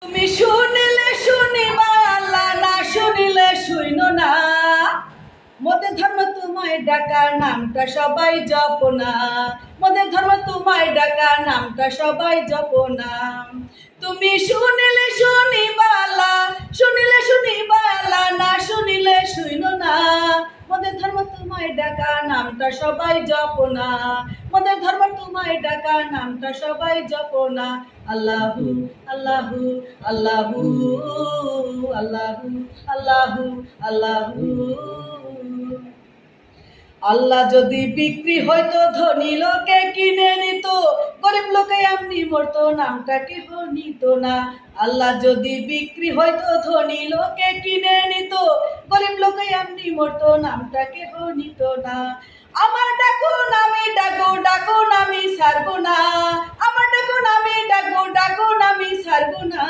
তুমি শুনিলে শুনিবা আল্লাহ, না শুনিলে শুইন না। মোদের ধর্ম তোমায় ডাকা, নামটা সবাই জপ না। মোদের ধর্ম তোমায় ডাকা, নামটা সবাই জপ না। তুমি শুনিলে শুনিবা আল্লাহ, শুনিলে শুনিবা আল্লাহ, না শুনিলে শুইন না। মোদের ধর্ম তোমায় ডাকা, নামটা সবাই জপ না। মোদের ধর্ম তোমায় ডাকা, নামটা সবাই জপ না। আল্লাহু আল্লাহু আল্লাহু আল্লাহু আল্লাহু আল্লাহু। আল্লাহ যদি বিক্রি হইতো ধনী লোকে কিনে নিত, গরিব লোকে এমনি মরতো, নামটা কেহ নিত না। আল্লাহ যদি বিক্রি হইতো ধনী লোকে কিনে নিত, গরিব লোকে এমনি মরতো, নামটা কেহ নিত না। আমার ডাকুন আমি ডাকবো, ডাকুন আমি ছাড়বো না। আমার ডাকুন আমি ডাকবো, ডাকুন আমি ছাড়বো না।